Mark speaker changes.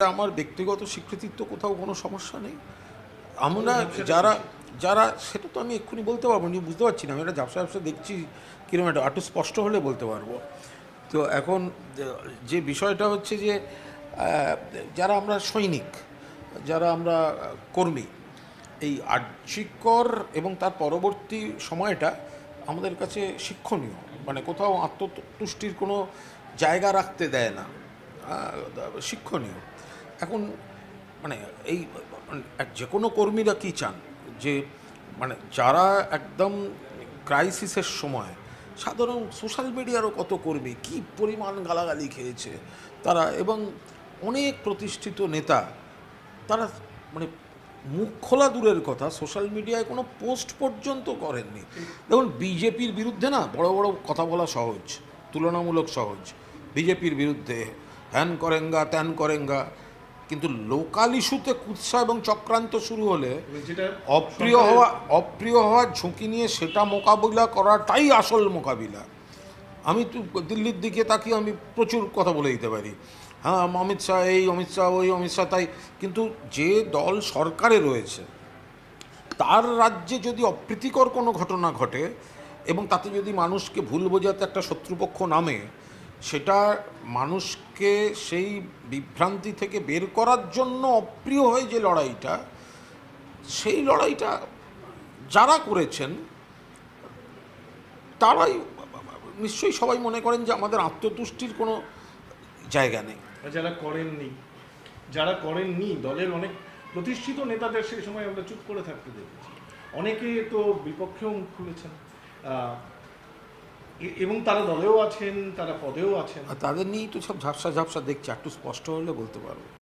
Speaker 1: আমার ব্যক্তিগত স্বীকৃতির তো কোথাও কোনো সমস্যা নেই। আমরা যারা যারা সেটা তো আমি এক্ষুনি বলতে পারবো না, বুঝতে পারছি না। আমি একটা ঝাপসা ঝাপসা দেখছি কিরকম একটা একটু স্পষ্ট হলে বলতে পারবো। তো এখন যে বিষয়টা হচ্ছে যে যারা আমরা সৈনিক, যারা আমরা কর্মী, এই আর্যিকর এবং তার পরবর্তী সময়টা আমাদের কাছে শিক্ষণীয়, মানে কোথাও আত্মতুষ্টির কোনো জায়গা রাখতে দেয় না, শিক্ষণীয়। এখন মানে এই যে কোনো কর্মীরা কী চান যে মানে যারা একদম ক্রাইসিসের সময়, সাধারণ সোশ্যাল মিডিয়ারও কত কর্মী কী পরিমাণ গালাগালি খেয়েছে তারা, এবং অনেক প্রতিষ্ঠিত নেতা তারা মানে মুখ খোলা দূরের কথা, সোশ্যাল মিডিয়ায় কোনো পোস্ট পর্যন্ত করেননি। দেখুন, বিজেপির বিরুদ্ধে না বড় বড় কথা বলা সহজ, তুলনামূলক সহজ। বিজেপির বিরুদ্ধে হ্যান করেঙ্গা ত্যান করেঙ্গা, কিন্তু লোকাল ইস্যুতে কুৎসা এবং চক্রান্ত শুরু হলে অপ্রিয় হওয়ার ঝুঁকি নিয়ে সেটা মোকাবিলা করাটাই আসল মোকাবিলা। আমি তো দিল্লির দিকে তাকিয়ে আমি প্রচুর কথা বলে দিতে পারি, হ্যাঁ অমিত শাহ এই, অমিত শাহ ওই, অমিত শাহ তাই, কিন্তু যে দল সরকারে রয়েছে তার রাজ্যে যদি অপ্রীতিকর কোনো ঘটনা ঘটে এবং তাতে যদি মানুষকে ভুল বোঝাতে একটা শত্রুপক্ষ নামে, সেটা মানুষকে সেই বিভ্রান্তি থেকে বের করার জন্য অপ্রিয় হয়ে যে লড়াইটা, সেই লড়াইটা যারা করেছেন তারাই নিশ্চয়ই সবাই মনে করেন যে আমাদের আত্মতুষ্টির কোনো জায়গা নেই।
Speaker 2: যারা করেননি দলের অনেক প্রতিষ্ঠিত নেতাদের সেই সময় আমরা চুপ করে থাকতে দেখেছি, অনেকে তো বিপক্ষেও মুখ খুলেছেন, এবং তারা দলেও আছেন, তারা পদেও আছেন।
Speaker 1: তাদের নিয়েই তো সব ঝাপসা ঝাপসা দেখছি, একটু স্পষ্ট হলে বলতে পারবো।